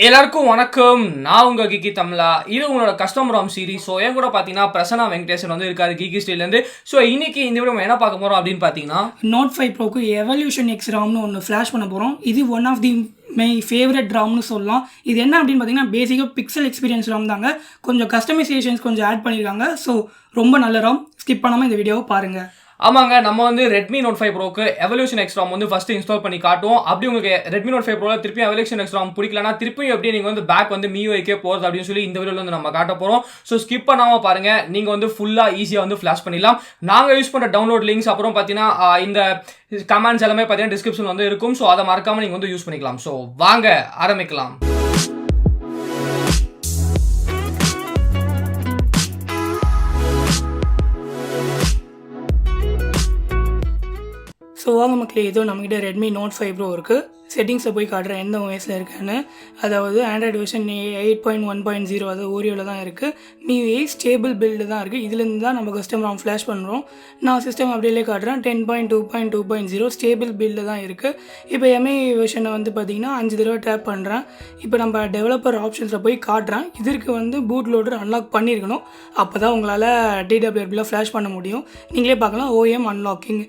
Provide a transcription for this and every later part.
எல்லாருக்கும் வணக்கம். நான் உங்க Geekytamizha. இது உங்களோட கஸ்டமர் ராம் சீரிஸ். ஸோ என் கூட பார்த்தீங்கன்னா பிரசன்னா வெங்கடேசன் வந்து இருக்காரு Geeky ஸ்டைலேருந்து. ஸோ இன்னைக்கு இந்த வீடியோ என்ன பார்க்க போகிறோம் அப்படின்னு பார்த்தீங்கன்னா Note 5 Proக்கு எவல்யூஷன் X Romனு ஒன்று ஃப்ளாஷ் பண்ண போகிறோம். இது one of the my favourite ராம்னு சொல்லலாம். இது என்ன அப்படின்னு பார்த்தீங்கன்னா பேசிக்காக பிக்சல் எக்ஸ்பீரியன்ஸ் ராம் தாங்க. கொஞ்சம் கஸ்டமைசேஷன்ஸ் கொஞ்சம் ஆட் பண்ணியிருக்காங்க. ஸோ ரொம்ப நல்ல ராம். ஸ்கிப் பண்ணாமல் இந்த வீடியோவை பாருங்கள். ஆமாங்க, நம்ம வந்து Redmi Note 5 Proக்கு எவல்யூஷன் X Rom வந்து ஃபர்ஸ்ட் இன்ஸ்டால் பண்ணி காட்டுவோம். அப்படி உங்களுக்கு Redmi Note 5 Proல திருப்பி எவல்யூஷன் X Rom பிடிக்கலனா திருப்பி எப்படி நீங்கள் வந்து பேக் வந்து MIUIக்கே போகிறது அப்படின்னு சொல்லி இந்த வீடியோவில் வந்து நம்ம காட்ட போகிறோம். ஸோ ஸ்கிப் பண்ணாமல் பாருங்கள். நீங்கள் வந்து ஃபுல்லாக ஈஸியாக வந்து ஃப்ளாஷ் பண்ணிடலாம். நாங்கள் யூஸ் பண்ணுற டவுன்லோட் லிங்க்ஸ் அப்புறம் பார்த்தீங்கன்னா இந்த கமெண்ட்ஸ் எல்லாமே பார்த்தீங்கன்னா டிஸ்கிரிப்ஷன் வந்து இருக்கும். ஸோ அதை மறக்காமல் நீங்கள் வந்து யூஸ் பண்ணிக்கலாம். ஸோ வாங்க ஆரம்பிக்கலாம். ஸோ வாங்க மக்களே, ஏதோ நம்மகிட்ட Redmi Note 5 Pro இருக்குது. செட்டிங்ஸை போய் காட்டுறேன் எந்த ஓஎஸில் இருக்குன்னு. அதாவது ஆண்ட்ராய்டு வெர்ஷன் 8.1.0 அது ஓரியோவில் தான் இருக்குது. MIUI ஸ்டேபிள் பில்டு தான் இருக்குது. இதுலேருந்து தான் நம்ம கஸ்டமர் ராம் ஃப்ளாஷ் பண்ணுறோம். நான் சிஸ்டம் அப்படியே காட்டுறேன். 10.2.2.0 ஸ்டேபிள் பில்டு தான் இருக்குது. இப்போ MIUI வெர்ஷனை வந்து பார்த்திங்கன்னா 5 தடவை டேப் பண்ணுறேன். இப்போ நம்ம டெவலப்பர் ஆப்ஷன்ஸில் போய் காட்டுறேன். இதற்கு வந்து பூட் லோடர் அன்லாக் பண்ணியிருக்கணும். அப்போ தான் உங்களால் DWRBயில் ஃப்ளாஷ் பண்ண முடியும். நீங்களே பார்க்கலாம். OEM அன்லாக்கிங்,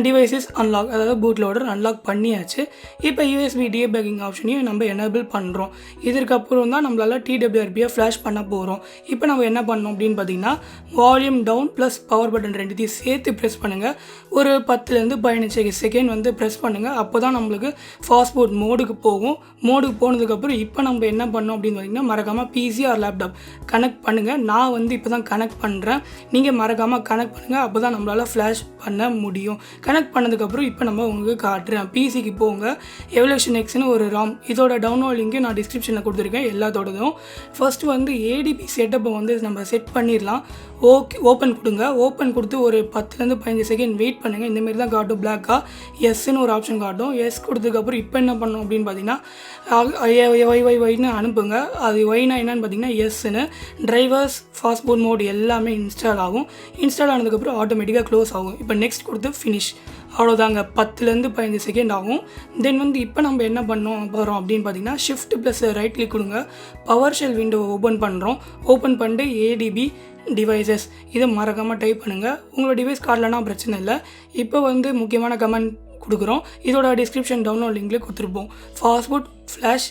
டிவைசஸ் அன்லாக், அதாவது பூட் லோடர் அன்லாக் பண்ணியாச்சு. இப்போ USB டீபக்கிங் ஆப்ஷனையும் நம்ம எனேபிள் பண்ணுறோம். இதற்கப்புறம் தான் நம்மளால் TWRBயை ஃப்ளாஷ் பண்ண போகிறோம். இப்போ நம்ம என்ன பண்ணோம் அப்படின்னு பார்த்தீங்கன்னா volume down plus power button ரெண்டுத்தையும் சேர்த்து ப்ரெஸ் பண்ணுங்கள். ஒரு 10லேருந்து 15 செகண்ட் வந்து ப்ரெஸ் பண்ணுங்கள். அப்போ தான் நம்மளுக்கு ஃபாஸ்ட்பூட் மோடுக்கு போகும். மோடுக்கு போனதுக்கப்புறம் இப்போ நம்ம என்ன பண்ணோம் அப்படின்னு பார்த்தீங்கன்னா மறக்காமல் PC ஆர் லேப்டாப் கனெக்ட் பண்ணுங்கள். நான் வந்து இப்போ தான் கனெக்ட் பண்ணுறேன். நீங்கள் மறக்காமல் கனெக்ட் பண்ணுங்கள். அப்போ தான் நம்மளால் ஃப்ளாஷ் பண்ண முடியும். கனெக்ட் பண்ணதுக்கப்புறம் இப்போ நம்ம உங்களுக்கு காட்டுறேன். PCக்கு போங்க. எவல்யூஷன் எக்ஸ்னு ஒரு ராம், இதோட டவுன்லோட் லிங்க்கு நான் டிஸ்கிரிப்ஷனில் கொடுத்துருக்கேன் எல்லாத்தோடதும். ஃபர்ஸ்ட் வந்து ADP செட்டப்பை வந்து நம்ம செட் பண்ணிடலாம். ஓப்பன் கொடுங்க. ஓப்பன் கொடுத்து ஒரு 10லேருந்து 15 செகண்ட் வெயிட் பண்ணுங்கள். இந்தமாரி தான் காட்டும் பிளாக்காக. எஸ்ன்னு ஒரு ஆப்ஷன் காட்டும். எஸ் கொடுத்ததுக்கப்புறம் இப்போ என்ன பண்ணணும் அப்படின்னு பார்த்தீங்கன்னா ஒய்னு அனுப்புங்க. அது ஒய்னா என்னன்னு பார்த்தீங்கன்னா எஸ்ன்னு டிரைவர்ஸ் ஃபாஸ்ட்பூட் மோட் எல்லாமே இன்ஸ்டால் ஆகும். இன்ஸ்டால் ஆனதுக்கப்புறம் ஆட்டோமேட்டிக்காக க்ளோஸ் ஆகும். இப்போ நெக்ஸ்ட் கொடுத்து ஃபினிஷ். அவ்வளோதாங்க. 10லேருந்து 15 செகண்ட் ஆகும். தென் வந்து இப்போ நம்ம என்ன பண்ணோம் போகிறோம் அப்படின்னு பார்த்தீங்கன்னா ஷிஃப்ட் ப்ளஸ் ரைட் கிளிக் கொடுங்க. பவர் ஷெல் விண்டோ ஓப்பன் பண்ணுறோம். ஓப்பன் பண்ணிட்டு ADB டிவைசஸ் இதை மறக்காமல் டைப் பண்ணுங்கள். உங்களோட டிவைஸ் கார்டலனா பிரச்சனை இல்லை. இப்போ வந்து முக்கியமான கமெண்ட் கொடுக்குறோம். இதோட டிஸ்கிரிப்ஷன் டவுன்லோட் லிங்க்லேயே கொடுத்துருப்போம். ஃபாஸ்ட்பூட் ஃப்ளாஷ்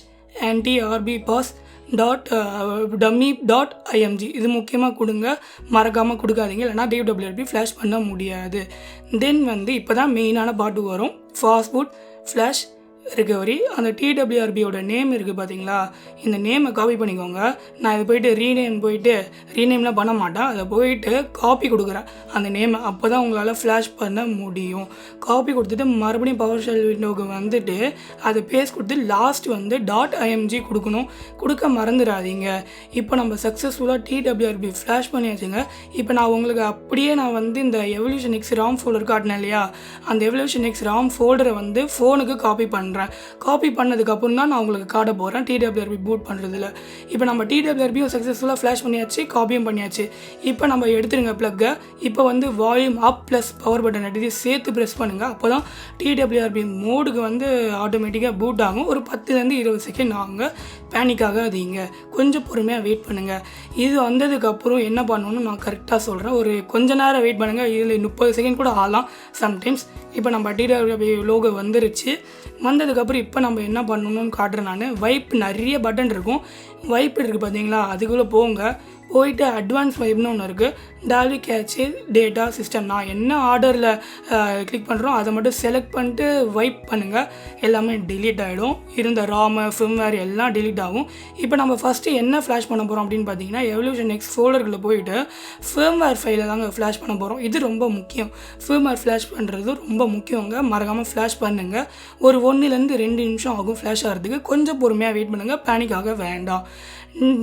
antirbpass dummy.img இது முக்கியமாக கொடுங்க. மறக்காமல் கொடுக்காதீங்க, இல்லைனா DWRB ஃப்ளாஷ் பண்ண முடியாது. தென் வந்து இப்போ தான் மெயினான பாட்டு வரும். Fastboot flash recovery. அந்த TWRBயோட நேம் இருக்குது பார்த்தீங்களா, இந்த நேமை காப்பி பண்ணிக்கோங்க. நான் இதை போய்ட்டு ரீநேம்லாம் பண்ண மாட்டேன். அதை போயிட்டு காப்பி கொடுக்குறேன் அந்த நேமை. அப்போ தான் உங்களால் ஃப்ளாஷ் பண்ண முடியும். காப்பி கொடுத்துட்டு மறுபடியும் பவர் ஷெல் விண்டோவுக்கு வந்துட்டு அதை பேஸ்ட் கொடுத்து லாஸ்ட் வந்து .img கொடுக்கணும். கொடுக்க மறந்துடாதீங்க. இப்போ நம்ம சக்ஸஸ்ஃபுல்லாக TWRB ஃப்ளாஷ் பண்ணியாச்சுங்க. இப்போ நான் உங்களுக்கு அப்படியே நான் வந்து இந்த எவல்யூஷன் X Rom ஃபோல்டர் காட்டினேன் இல்லையா, அந்த எவல்யூஷன் X Rom ஃபோல்டரை வந்து ஃபோனுக்கு காப்பி பண்ணுறேன். காப்பி பண்ணதுக்கப்புறம் தான் நான் உங்களுக்கு காட்ட போகிறேன் TWRB பூட் பண்ணுறதுல. இப்போ நம்ம TWRBயும் சக்ஸஸ்ஃபுல்லாக ஃப்ளாஷ் பண்ணியாச்சு, காப்பியும் பண்ணியாச்சு. இப்போ நம்ம எடுத்துருங்க ப்ளக்கை. இப்போ வந்து வால்யூம் அப் ப்ளஸ் பவர் பட்டன் எடுத்து சேர்த்து ப்ரெஸ் பண்ணுங்கள். அப்போ தான் TWRB மோடுக்கு வந்து ஆட்டோமேட்டிக்காக பூட் ஆகும். ஒரு 10லேருந்து 20 செகண்ட் ஆகுங்க. பேனிக் ஆகாதீங்க, கொஞ்சம் பொறுமையாக வெயிட் பண்ணுங்கள். இது வந்ததுக்கப்புறம் என்ன பண்ணணும்னு நான் கரெக்டாக சொல்கிறேன். ஒரு கொஞ்ச நேரம் வெயிட் பண்ணுங்கள். இதில் 30 செகண்ட் கூட ஆகலாம் சம்டைம்ஸ். இப்போ நம்ம TWRB லோகோ வந்துருச்சு. வந்ததுக்கப்புறம் இப்போ நம்ம என்ன பண்ணணும்னு காட்டுறேன் நான். வைப் நிறைய பட்டன் இருக்கும். வைப் இருக்குது பார்த்தீங்களா, அதுக்குள்ளே போங்க. போயிட்டு அட்வான்ஸ் வைப்னு ஒன்று இருக்குது. Dolby catch data system. நான் என்ன ஆர்டரில் கிளிக் பண்ணுறோம் அதை மட்டும் செலக்ட் பண்ணிட்டு வைப் பண்ணுங்கள். எல்லாமே டிலீட் ஆகிடும். இருந்த ராமு ஃபிர்ம்வேர் எல்லாம் டிலீட் ஆகும். இப்போ நம்ம ஃபஸ்ட்டு என்ன ஃப்ளாஷ் பண்ண போகிறோம் அப்படின்னு பார்த்தீங்கன்னா எவல்யூஷன் X ஃபோல்டருக்குள்ளே போயிட்டு ஃபிர்ம்வேர் ஃபைலை தாங்க ஃப்ளாஷ் பண்ண போகிறோம். இது ரொம்ப முக்கியம். ஃபிர்ம்வேர் ஃப்ளாஷ் பண்ணுறது ரொம்ப முக்கியங்க. மறக்காமல் ஃப்ளாஷ் பண்ணுங்கள். ஒரு 1லேருந்து 2 நிமிஷம் ஆகும் ஃப்ளாஷ் ஆகிறதுக்கு. கொஞ்சம் பொறுமையாக வெயிட் பண்ணுங்கள். பேனிக் ஆக வேண்டாம்.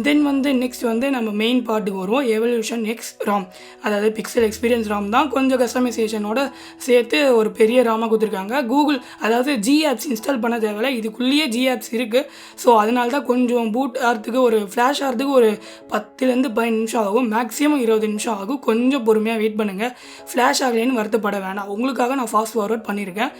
தென் வந்து நெக்ஸ்ட் வந்து நம்ம மெயின் பார்ட்டுக்கு வருவோம். எவல்யூஷன் எக்ஸ் ராம், அதாவது பிக்சல் எக்ஸ்பீரியன்ஸ் ராம் தான் கொஞ்சம் கஸ்டமைசேஷனோட சேர்த்து ஒரு பெரிய ராமாக கொடுத்துருக்காங்க. கூகுள் அதாவது ஜி ஆப்ஸ் இன்ஸ்டால் பண்ண தேவையில்லை, இதுக்குள்ளேயே ஜி ஆப்ஸ் இருக்குது. ஸோ அதனால தான் கொஞ்சம் பூட் ஆகிறதுக்கு ஒரு ஃப்ளாஷ் ஆகிறதுக்கு ஒரு 10லேருந்து 15 நிமிஷம் ஆகும், மேக்ஸிமம் 20 நிமிஷம் ஆகும். கொஞ்சம் பொறுமையாக வெயிட் பண்ணுங்கள். ஃப்ளாஷ் ஆகலைன்னு வருத்தப்பட வேணாம், உங்களுக்காக நான் ஃபாஸ்ட் ஃபார்வர்ட் பண்ணியிருக்கேன்.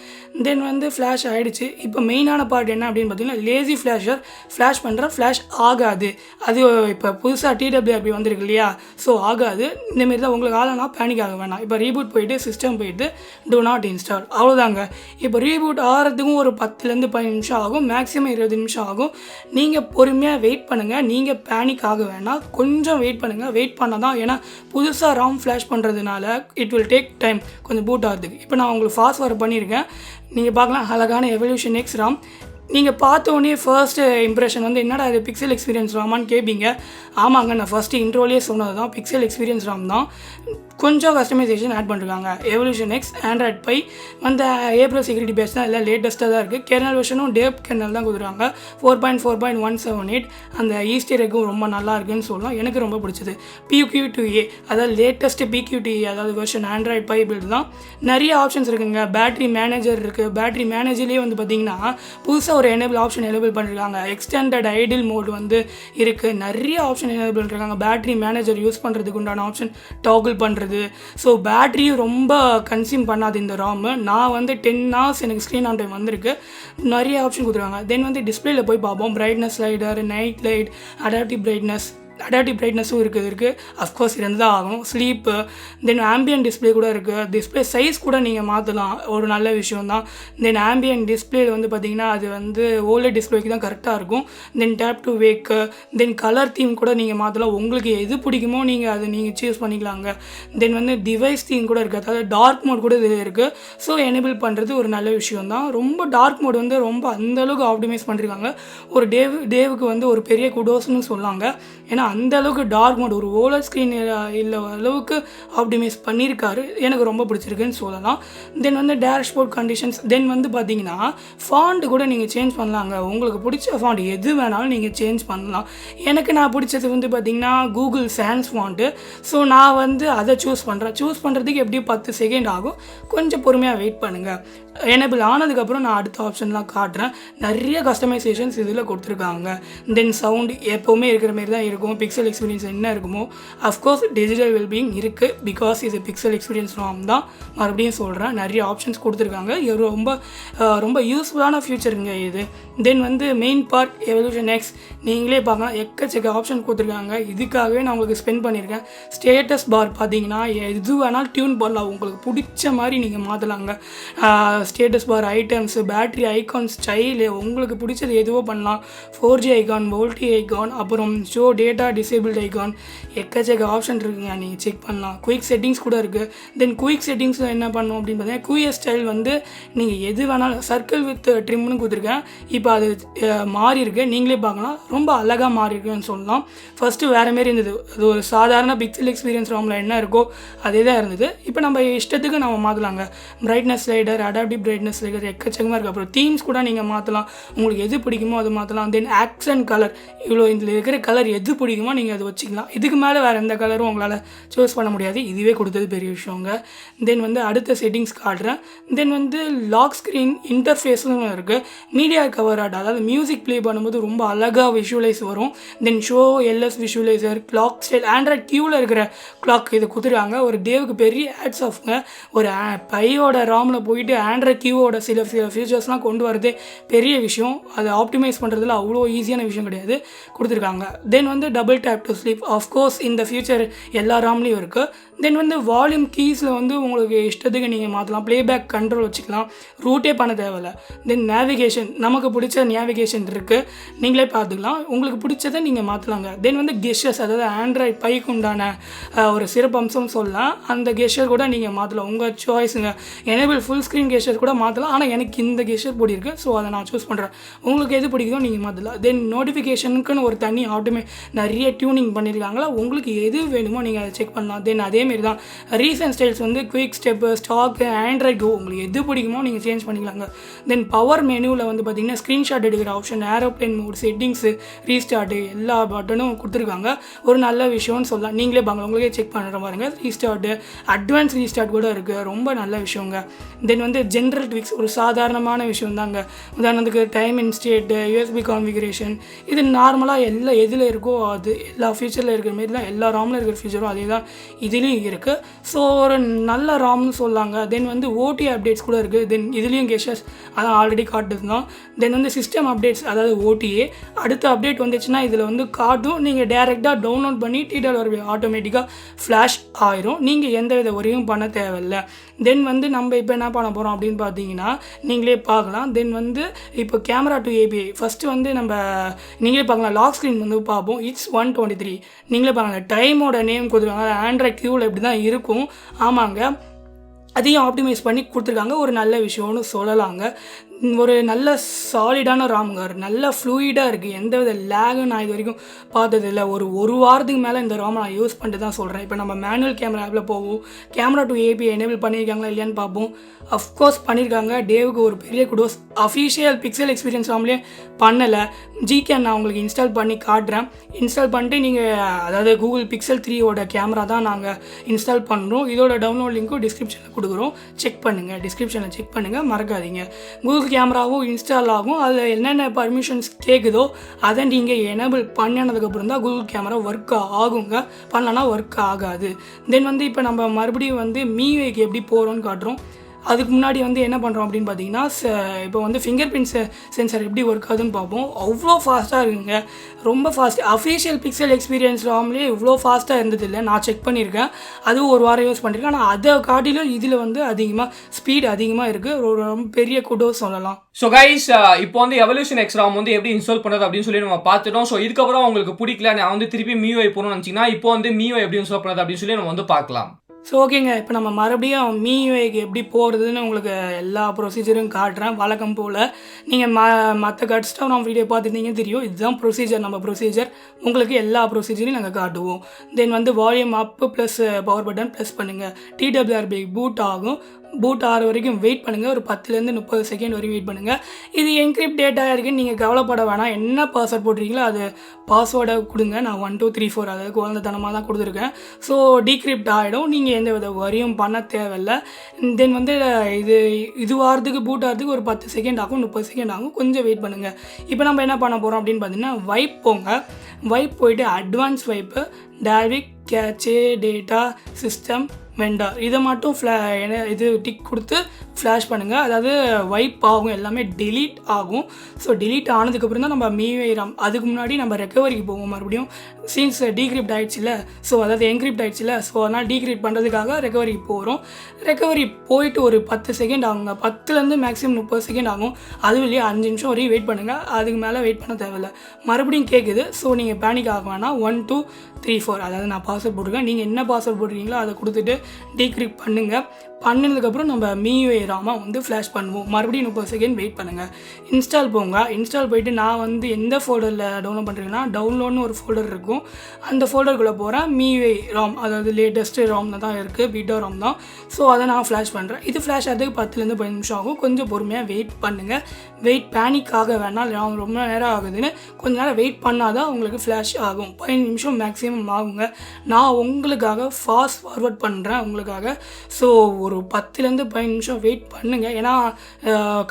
தென் வந்து ஃப்ளாஷ் ஆகிடுச்சு. இப்போ மெயினான பார்ட் என்ன அப்படின்னு பார்த்தீங்கன்னா லேசி ஃப்ளாஷர். ஃப்ளாஷ் பண்ணுற ஃப்ளாஷ் ஆகாது, அது இப்போ புதுசாக டிடபிள்யூஆர்பி வந்திருக்கு இல்லையா, ஸோ ஆகாது. இந்தமாரி தான் உங்களுக்கு ஆகலைன்னா பேனிக் ஆக வேணாம். இப்போ ரீபூட் போயிட்டு சிஸ்டம் போயிட்டு டூ நாட் இன்ஸ்டால், அவ்வளோதாங்க. இப்போ ரீபூட் ஆகிறதுக்கும் ஒரு 10லேருந்து 15 நிமிஷம் ஆகும், மேக்ஸிமம் 20 நிமிஷம் ஆகும். நீங்கள் பொறுமையாக வெயிட் பண்ணுங்கள், நீங்கள் பேனிக் ஆக வேணாம், கொஞ்சம் வெயிட் பண்ணுங்கள். வெயிட் பண்ணால் தான், ஏன்னா புதுசாக ராம் ஃப்ளாஷ் பண்ணுறதுனால இட் வில் டேக் டைம் கொஞ்சம் பூட் ஆகிறதுக்கு. இப்போ நான் உங்களுக்கு ஃபாஸ்ட் ஃபார்வர்ட் பண்ணியிருக்கேன், நீங்கள் பார்க்கலாம். அழகான எவல்யூஷன் எக்ஸ் ராம். நீங்கள் பார்த்தோன்னே ஃபர்ஸ்ட்டு இம்ப்ரெஷன் வந்து என்னடா இது பிக்சல் எக்ஸ்பீரியன்ஸ் ராமான்னு கேட்பீங்க. ஆமாங்க, நான் ஃபஸ்ட்டு இன்ட்ரோலேயே சொன்னது தான், பிக்சல் எக்ஸ்பீரியன்ஸ் ராம் தான். கொஞ்சம் கஸ்டமைசேஷன் ஆட் பண்ணிருக்காங்க. எவல்யூஷன் எக்ஸ் ஆண்ட்ராய்ட் பை வந்து ஏப்ரல் செக்யூரிட்டி பேஸ் தான், எல்லாம் லேட்டஸ்ட்டாக தான் இருக்குது. கெர்னல் வெர்ஷனும் டேப் கெர்னல் தான் கொடுக்குறாங்க. 4.4.178. அந்த ஈஸ்டர் எக்கும் ரொம்ப நல்லா இருக்குன்னு சொல்லலாம், எனக்கு ரொம்ப பிடிச்சது. PQ2A அதாவது லேட்டஸ்ட்டு PQ2A அதாவது வெர்ஷன் ஆண்ட்ராய்ட் பை பில்டு தான். நிறைய ஆப்ஷன்ஸ் இருக்குங்க. பேட்டரி மேனேஜர் இருக்குது. பேட்டரி மேனேஜர்லேயே வந்து பார்த்திங்கன்னா புதுசாக ஒரு ஆப்ஷன் எனேபிள் பண்ணியிருக்காங்க. எக்ஸ்டெண்டட் ஐடில் மோட் வந்து இருக்குது. நிறைய ஆப்ஷன் எனேபிள் பண்ணியிருக்காங்க. பேட்டரி மேனேஜர் யூஸ் பண்ணுறதுக்கு உண்டான ஆப்ஷன் டாகிள் பண்ணுறது. ஸோ பேட்டரியும் ரொம்ப கன்சியூம் பண்ணாது இந்த ராம். நான் வந்து 10 hours எனக்கு ஸ்க்ரீன் ஆன் டைம் வந்திருக்கு. நிறைய ஆப்ஷன் கொடுத்துருக்காங்க. தென் வந்து டிஸ்பிளேல போய் பார்ப்போம். Brightness slider, night light, adaptive பிரைட்னஸும் இருக்குது. அஃப்கோர்ஸ் இருந்து தான் ஆகணும். ஸ்லீப்பு, தென் ஆம்பியன் டிஸ்பிளே கூட இருக்குது. டிஸ்பிளே சைஸ் கூட நீங்கள் மாற்றலாம், ஒரு நல்ல விஷயம் தான். தென் ஆம்பியன் டிஸ்பிளே வந்து பார்த்திங்கன்னா அது வந்து ஓல்டு டிஸ்பிளேக்கு தான் கரெக்டாக இருக்கும். Then tap to wake, then colour theme கூட நீங்கள் மாற்றலாம். உங்களுக்கு எது பிடிக்குமோ நீங்கள் அதை நீங்கள் சூஸ் பண்ணிக்கலாங்க. தென் வந்து டிவைஸ் தீம் கூட இருக்குது, அதாவது டார்க் மோட் கூட இது இருக்குது. ஸோ எனேபிள் பண்ணுறது ஒரு நல்ல விஷயம் தான். ரொம்ப டார்க் மோட் வந்து ரொம்ப அந்தளவுக்கு ஆப்டிமைஸ் பண்ணியிருக்காங்க. ஒரு டேவுக்கு வந்து ஒரு பெரிய குடோஸ்னு சொல்லாங்க. ஏன்னா அந்த அளவுக்கு டார்க் மோட் ஒரு ஓலர் ஸ்க்ரீன் இல்லை அளவுக்கு ஆப்டிமைஸ் பண்ணியிருக்காரு. எனக்கு ரொம்ப பிடிச்சிருக்குன்னு சொல்லலாம். தென் வந்து டேஷ்போர்ட் கண்டிஷன்ஸ். தென் வந்து பார்த்தீங்கன்னா ஃபாண்ட் கூட நீங்கள் சேஞ்ச் பண்ணலாங்க. உங்களுக்கு பிடிச்ச ஃபாண்ட் எது வேணாலும் நீங்கள் சேஞ்ச் பண்ணலாம். நான் பிடிச்சது வந்து பார்த்திங்கன்னா கூகுள் சான்ஸ் ஃபாண்ட்டு. ஸோ நான் வந்து அதை சூஸ் பண்ணுறதுக்கு எப்படியும் 10 செகண்ட் ஆகும். கொஞ்சம் பொறுமையாக வெயிட் பண்ணுங்கள். எனேபிள் ஆனதுக்கப்புறம் நான் அடுத்த ஆப்ஷன்லாம் காட்டுறேன். நிறைய கஸ்டமைசேஷன்ஸ் இதில் கொடுத்துருக்காங்க. தென் சவுண்ட் எப்போவுமே இருக்கிற மாரி தான் இருக்கும். பிக்சல் எக்ஸ்பீரியன்ஸ் என்ன இருக்குமோ அஃப்கோர்ஸ் டிஜிட்டல் வெல்பீயிங் இருக்குது. பிகாஸ் இது பிக்சல் எக்ஸ்பீரியன்ஸ் ராம் தான். மறுபடியும் சொல்கிறேன், நிறைய ஆப்ஷன்ஸ் கொடுத்துருக்காங்க. இது ரொம்ப ரொம்ப யூஸ்ஃபுல்லான ஃபியூச்சருங்க இது. தென் வந்து மெயின் பார்ட் எவல்யூஷன் எக்ஸ் நீங்களே பார்க்கலாம், எக்கச்சக்க ஆப்ஷன் கொடுத்துருக்காங்க. இதுக்காகவே நான் உங்களுக்கு ஸ்பெண்ட் பண்ணியிருக்கேன். ஸ்டேட்டஸ் பார் பார்த்தீங்கன்னா எது வேணாலும் டியூன் பண்ணலாம், உங்களுக்கு பிடிச்ச மாதிரி நீங்கள் மாற்றலாங்க. Status bar, items, battery icon, style, உங்களுக்கு பிடிச்சது எதுவோ பண்ணலாம். 4G ஐகான், வோல்டி ஐகான், அப்புறம் ஷோ டேட்டா டிசேபிள்ட் ஐகான், எக்கச்சக்க ஆப்ஷன் இருக்குங்க, நீங்கள் செக் பண்ணலாம். குயிக் செட்டிங்ஸ் கூட இருக்குது. தென் குயிக் செட்டிங்ஸில் என்ன பண்ணணும் அப்படின்னு பார்த்தீங்கன்னா QS ஸ்டைல் வந்து நீங்கள் எது வேணாலும் சர்க்கிள் வித் ட்ரிம்னு கொடுத்துருக்கேன். இப்போ அது மாறி இருக்கு, நீங்களே பார்க்கலாம். ரொம்ப அழகாக மாறி இருக்குன்னு சொல்லலாம். ஃபஸ்ட்டு வேறு மாரி இருந்தது, அது ஒரு சாதாரண பிக்சல் எக்ஸ்பீரியன்ஸ் ராமில் என்ன இருக்கோ அதே தான் இருந்தது. இப்போ நம்ம இஷ்டத்துக்கு நம்ம மாற்றலாங்க. Brightness slider, adaptive brightness slider எக்கச்சக்கமாக இருக்குது. அப்புறம் தீம்ஸ் கூட நீங்கள் மாற்றலாம், உங்களுக்கு எது பிடிக்குமோ அது மாற்றலாம். தென் ஆக்சன் கலர், இவ்வளோ இதில் இருக்கிற கலர் எது பிடிக்குமோ நீங்கள் அதை வச்சுக்கலாம். இதுக்கு மேலே வேறு எந்த கலரும் உங்களால் சூஸ் பண்ண முடியாது. இதுவே கொடுத்தது பெரிய விஷயங்க. தென் வந்து அடுத்த செட்டிங்ஸ் காட்டுறேன். தென் வந்து லாக் ஸ்க்ரீன் இன்டர்ஃபேஸும் இருக்குது. மீடியா கவர் ஆட், அதாவது மியூசிக் ப்ளே பண்ணும்போது ரொம்ப அழகாக விஷுவலைஸ் வரும். Then show LS visualiser, clock style, Android கியூவில் இருக்கிற கிளாக் இது கொடுத்துருக்காங்க. ஒரு டேவுக்கு பெரிய ஆட்ஸ் ஆஃப்ங்க. ஒரு பையோட ராமில் போயிட்டு ஆண்ட்ராய்ட் கியூவோட சில ஃபீச்சர்ஸ்லாம் கொண்டு வரது பெரிய விஷயம். அதை ஆப்டிமைஸ் பண்ணுறதுல அவ்வளோ ஈஸியான விஷயம் கிடையாது, கொடுத்துருக்காங்க. தென் வந்து double tape to sleep, of course இந்த ஃபியூச்சர் எல்லா ராம்லேயும் இருக்குது. தென் வந்து வால்யூம் கீஸில் வந்து உங்களுக்கு இஷ்டத்துக்கு நீங்கள் மாற்றலாம். ப்ளேபேக் கண்ட்ரோல் வச்சுக்கலாம், ரூட்டே பண்ண தேவையில்லை. தென் நேவிகேஷன், நமக்கு பிடிச்ச நேவிகேஷன் இருக்குது, நீங்களே பார்த்துக்கலாம். உங்களுக்கு பிடிச்சதை நீங்கள் மாற்றலாங்க. தென் வந்து கெஸ்டர்ஸ், அதாவது ஆண்ட்ராய்ட் பைக்கு உண்டான ஒரு சிறப்பம்சம் சொல்லலாம். அந்த கெஸ்டர் கூட நீங்கள் மாற்றலாம், உங்கள் சாய்ஸுங்க. எனேபிள் ஃபுல் ஸ்க்ரீன் கெஸ்டர் கூட மாற்றலாம். ஆனால் எனக்கு இந்த கெஸ்டர் பிடிருக்கு, ஸோ அதை நான் சூஸ் பண்ணுறேன். உங்களுக்கு எது பிடிக்குதோ நீங்கள் மாற்றலாம். தென் நோட்டிஃபிகேஷனுக்குன்னு ஒரு தனி நிறைய டியூனிங் பண்ணியிருக்காங்களா, உங்களுக்கு எது வேணுமோ நீங்கள் அதை செக் பண்ணலாம். தென் அதே அதேமாரி தான் ரீசன்ட் ஸ்டைல்ஸ் வந்து குயிக் ஸ்டெப்பு ஸ்டாக்கு ஆண்ட்ராய்ட் கோ உங்களுக்கு எது பிடிக்குமோ நீங்கள் சேஞ்ச் பண்ணிக்கலாங்க. தென் பவர் மெனுவில் வந்து பார்த்தீங்கன்னா ஸ்க்ரீன்ஷாட் எடுக்கிற option, aeroplane mode, settings, restart எல்லா பட்டனும் கொடுத்துருக்காங்க. ஒரு நல்ல விஷயம்னு சொல்லலாம். நீங்களே பாருங்க, உங்களுக்கே செக் பண்ணுற பாருங்க. ரீஸ்டார்ட்டு, அட்வான்ஸ் ரீஸ்டார்ட் கூட இருக்குது, ரொம்ப நல்ல விஷயங்க. தென் வந்து ஜென்ரல் ட்விக்ஸ் ஒரு சாதாரணமான விஷயம் தாங்க. உதாரணத்துக்கு டைம் இன்ஸ்டேட்டு, யூஎஸ்பி கான்ஃபிகரேஷன், இது நார்மலாக எல்லா எதில் இருக்கோ அது எல்லா ஃபியூச்சரில் இருக்கிற மாரி தான் எல்லா ராமில் இருக்கிற ஃபியூச்சரும் அதே தான் இதுலேயும் இருக்குது. ஸோ ஒரு நல்ல ராம்னு சொல்லாங்க. தென் வந்து ஓடி அப்டேட்ஸ் கூட இருக்குது. தென் இதுலேயும் கெஷஸ் அதான் ஆல்ரெடி காட்டுது தான். தென் வந்து சிஸ்டம் அப்டேட்ஸ், அதாவது ஓடிஏ அடுத்த அப்டேட் வந்துச்சுன்னா இதில் வந்து காட்டும். நீங்கள் டேரெக்டாக டவுன்லோட் பண்ணி டீட்டெயில் வர ஆட்டோமேட்டிக்காக ஃப்ளாஷ் ஆயிரும். நீங்கள் எந்த வித ஒரையும் பண்ண தேவையில்லை. தென் வந்து நம்ம இப்போ என்ன பண்ண போகிறோம் அப்படின்னு பார்த்தீங்கன்னா நீங்களே பார்க்கலாம். தென் வந்து இப்போ கேமரா டு ஏபிஐ ஃபஸ்ட்டு வந்து நம்ம நீங்களே பார்க்கலாம். லாக் ஸ்க்ரீன் வந்து பார்ப்போம். இட்ஸ் 123. நீங்களே பார்க்கலாம், டைமோட நேம் கொடுத்துருக்காங்க. ஆண்ட்ராய்ட் கியூவில் இப்படி தான் இருக்கும். ஆமாங்க, அதையும் ஆப்டிமைஸ் பண்ணி கொடுத்துருக்காங்க. ஒரு நல்ல விஷயம்னு சொல்லலாங்க. ஒரு நல்ல சாலிடான ராமுங்க, நல்ல ஃப்ளூயிடாக இருக்குது. எந்த வித லேகும் நான் இது வரைக்கும் பார்த்ததில்லை. ஒரு வாரத்துக்கு மேலே இந்த ராமை நான் யூஸ் பண்ணிட்டு தான் சொல்கிறேன். இப்போ நம்ம மேனுவல் கேமரா ஆப்பில் போவோம். கேமரா டு ஏபி எனேபிள் பண்ணியிருக்காங்களா இல்லையான்னு பார்ப்போம். அஃப்கோர்ஸ் பண்ணியிருக்காங்க. டேவுக்கு ஒரு பெரிய குடோஸ். அஃபிஷியல் பிக்சல் எக்ஸ்பீரியன்ஸ் ராம்லேயே பண்ணலை. ஜிகேன் நான் உங்களுக்கு இன்ஸ்டால் பண்ணி காட்டுறேன். இன்ஸ்டால் பண்ணிட்டு நீங்கள் அதாவது கூகுள் பிக்சல் 3 கேமரா தான் நாங்கள் இன்ஸ்டால் பண்ணுறோம். இதோட டவுன்லோட் லிங்க்கும் டிஸ்கிரிப்ஷனில் கொடுக்குறோம். செக் பண்ணுங்கள், டிஸ்கிரிப்ஷனில் செக் பண்ணுங்கள், மறக்காதீங்க. கூகுள் கேமராவும் இன்ஸ்டால் ஆகும். அதில் என்னென்ன பர்மிஷன்ஸ் கேட்குதோ அதை நீங்கள் எனேபிள் பண்ணினதுக்கப்புறம் தான் கூகுள் கேமரா ஒர்க் ஆகுங்க. பண்ணலன்னா ஒர்க் ஆகாது. தென் வந்து இப்போ நம்ம மறுபடியும் வந்து MIUIக்கு எப்படி போகிறோன்னு காட்டுறோம். அதுக்கு முன்னாடி வந்து என்ன பண்ணுறோம் அப்படின்னு பார்த்தீங்கன்னா இப்போ வந்து ஃபிங்கர் பிரிண்ட் சென்சர் எப்படி ஒர்க் ஆகுதுன்னு பார்ப்போம். அவ்வளோ ஃபாஸ்ட்டாக இருக்குங்க, ரொம்ப ஃபாஸ்ட். அஃபிஷியல் பிக்சல் எக்ஸ்பீரியன்ஸ் ராம்லேயே இவ்வளோ ஃபாஸ்ட்டாக இருந்ததில்லை. நான் செக் பண்ணியிருக்கேன், அதுவும் ஒரு வாரம் யூஸ் பண்ணியிருக்கேன். ஆனால் அதை காட்டிலும் இதில் வந்து அதிகமாக ஸ்பீட் அதிகமாக இருக்குது. ஒரு ரொம்ப பெரிய குடோஸ் சொல்லலாம். ஸோ கைஸ், இப்போ வந்து எவல்யூஷன் எக்ஸ் ராம் வந்து எப்படி இன்ஸ்டால் பண்ணுறது அப்படின்னு சொல்லி நம்ம பார்த்துட்டோம். ஸோ இதுக்கப்புறம் உங்களுக்கு பிடிக்கல, நான் வந்து திருப்பி MIUI போகணும்னு நினச்சிங்கன்னா இப்போ வந்து MIUI எப்படி இன்ஸ்டால் பண்ணுறது அப்படின்னு சொல்லி நம்ம வந்து பார்க்கலாம். ஸோ ஓகேங்க, இப்போ நம்ம மறுபடியும் MIUIக்கு எப்படி போகிறதுன்னு உங்களுக்கு எல்லா ப்ரொசீஜரும் காட்டுறேன். வழக்கம் போல் நீங்கள் மற்ற கட்ஸ்டாக நம்ம வீடியோ பார்த்துருந்தீங்க தெரியும். இதுதான் ப்ரொசீஜர், நம்ம ப்ரொசீஜர். உங்களுக்கு எல்லா ப்ரொசீஜரையும் நாங்கள் காட்டுவோம். தென் வந்து வால்யூம் அப்பு ப்ளஸ் பவர் பட்டன் ப்ளஸ் பண்ணுங்கள். TWRB பூட் ஆகும். பூட் ஆகிற வரைக்கும் வெயிட் பண்ணுங்கள். ஒரு 10லேருந்து 30 செகண்ட் வரைக்கும் வெயிட் பண்ணுங்கள். இது என்கிரிப்ட் டேட்டாக இருக்குன்னு நீங்கள் கவலைப்பட வேணாம். என்ன பாஸ்வேர்ட் போடுறீங்களோ அது பாஸ்வேர்டை கொடுங்க. நான் 1 2 3 4 அதாவது குழந்தைத்தனமாக தான் கொடுத்துருக்கேன். ஸோ டீக்ரிப்ட் ஆகிடும். நீங்கள் எந்த வித வரியும் பண்ண தேவையில்லை. தென் வந்து இது வாரத்துக்கு பூட் ஆகிறதுக்கு ஒரு 10 செகண்ட் ஆகும், 30 செகண்ட் ஆகும். கொஞ்சம் வெயிட் பண்ணுங்கள். இப்போ நம்ம என்ன பண்ண போகிறோம் அப்படின்னு பார்த்தீங்கன்னா வைப் போங்க. வைப் போயிட்டு அட்வான்ஸ் வைப்பு, டால்விக், கேட்சே, டேட்டா, சிஸ்டம், வெண்டார் இதை மட்டும் இது டிக் கொடுத்து ஃப்ளாஷ் பண்ணுங்கள். அதாவது வைப் ஆகும், எல்லாமே டெலீட் ஆகும். ஸோ டெலீட் ஆனதுக்கப்புறம் தான் நம்ம MIUI RAM. அதுக்கு முன்னாடி நம்ம ரெக்கவரிக்கு போவோம். மறுபடியும் சீன்ஸ் டீக்ரிப்ட் ஆகிடுச்சு இல்லை, ஸோ அதாவது என்கிரிப்ட் ஆகிடுச்சு இல்லை, ஸோ அதனால் டீக்ரிப்ட் பண்ணுறதுக்காக ரெக்கவரிக்கு போகிறோம். ரெக்கவரி போயிட்டு ஒரு 10 செகண்ட் ஆகுங்க. 10லேருந்து மேக்ஸிமம் 30 செகண்ட் ஆகும். அது வெளியே 5 நிமிஷம் வரையும் வெயிட் பண்ணுங்கள். அதுக்கு மேலே வெயிட் பண்ண தேவையில்லை. மறுபடியும் கேட்குது. ஸோ நீங்கள் பேனிக் ஆக வேணாம். 1 2 3 4 அதாவது நான் பாஸ்வேர்ட் போட்டிருக்கேன். நீங்கள் என்ன பாஸ்வேர்ட் போடுறீங்களோ அதை கொடுத்துட்டு டீக்ரிப்ட் பண்ணுங்கள். பண்ணினதுக்கப்புறம் நம்ம MIUI ராமை வந்து ஃப்ளாஷ் பண்ணுவோம். மறுபடியும் 30 செகண்ட் வெயிட் பண்ணுங்கள். இன்ஸ்டால் போங்க. இன்ஸ்டால் போயிட்டு நான் வந்து எந்த ஃபோல்டரில் டவுன்லோட் பண்ணுறீங்கன்னா டவுன்லோட்னு ஒரு ஃபோல்டர் இருக்கும். அந்த ஃபோல்டருக்குள்ளே போகிறேன். MIUI ராம் அதாவது லேட்டஸ்ட்டு ராம் தான் இருக்குது, பீட்டா ராம் தான். ஸோ அதை நான் ஃப்ளாஷ் பண்ணுறேன். இது ஃப்ளாஷ் ஆகிறதுக்கு 10லேருந்து 15 நிமிஷம் ஆகும். கொஞ்சம் பொறுமையாக வெயிட் பண்ணுங்கள். பேனிக் ஆக வேணாம், ராம் ரொம்ப நேரம் ஆகுதுன்னு கொஞ்சம் நேரம் வெயிட் பண்ணால் தான் உங்களுக்கு ஃப்ளாஷ் ஆகும். 15 நிமிஷம் மேக்ஸிமம் ஆகுங்க. நான் உங்களுக்காக ஃபாஸ்ட் ஃபார்வர்ட் பண்ணுறேன் உங்களுக்காக. ஸோ ஒரு 10லேருந்து 15 நிமிஷம் வெயிட் பண்ணுங்கள். ஏன்னா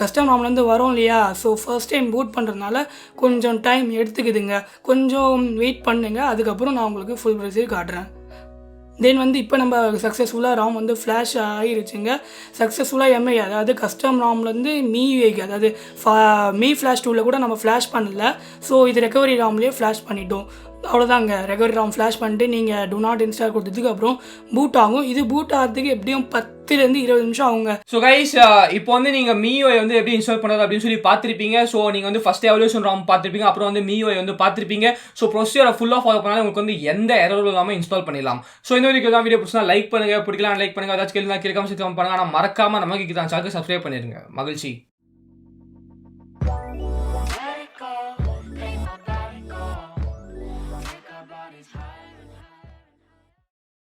கஸ்டம் ராம்லேருந்து வரோம் இல்லையா, ஸோ ஃபர்ஸ்ட் டைம் பூட் பண்ணுறதுனால கொஞ்சம் டைம் எடுத்துக்குதுங்க. கொஞ்சம் வெயிட் பண்ணுங்கள். அதுக்கப்புறம் நான் உங்களுக்கு ஃபுல் ப்ரொசீஜர் காட்டுறேன். தென் வந்து இப்போ நம்ம சக்ஸஸ்ஃபுல்லாக ராம் வந்து ஃப்ளாஷ் ஆகிருச்சுங்க. சக்ஸஸ்ஃபுல்லாக MI அதாவது கஸ்டம் ராம்லேருந்து MIUIக்கு அதாவது மீ ஃப்ளாஷ் 2வில் கூட நம்ம ஃப்ளாஷ் பண்ணல. ஸோ இது ரெக்கவரி ராம்லேயே ஃப்ளாஷ் பண்ணிட்டோம். அவ்வளோதாங்க. ரெக்கவரி ராம் ஃப்ளாஷ் பண்ணிட்டு நீங்கள் டூ நாட் இன்ஸ்டால் கொடுத்ததுக்கு அப்புறம் பூட் ஆகும். இது பூட் ஆகிறதுக்கு எப்படியும் 10லேருந்து 20 நிமிஷம் ஆகுங்க. ஸோ கைஸ், இப்போ வந்து நீங்கள் MIUI வந்து எப்படி இன்ஸ்டால் பண்ணுறது அப்படின்னு சொல்லி பார்த்துருப்பீங்க. ஸோ நீங்கள் வந்து ஃபஸ்ட் எவல்யூஷன் ராம் பார்த்துருப்பீங்க, அப்புறம் வந்து MIUI வந்து பார்த்துருப்பீங்க. ஸோ ப்ரொசீஜரை ஃபுல்லாக ஃபாலோ பண்ணாலும் உங்களுக்கு வந்து எந்த எரரும் இல்லாமல் இன்ஸ்டால் பண்ணிடலாம். ஸோ இந்த வீடியோ தான் வீடியோ பிடிச்சா லைக் பண்ணுங்கள், பிடிக்கலாம் லைக் பண்ணுங்கள், ஏதாச்சும் கேள்வி கமெண்ட் பண்ணுங்கள். ஆனால் மறக்காமல் நம்ம Geekytamizha சேனலுக்கு சப்ஸ்கிரைப் பண்ணிடுங்க. மகிழ்ச்சி.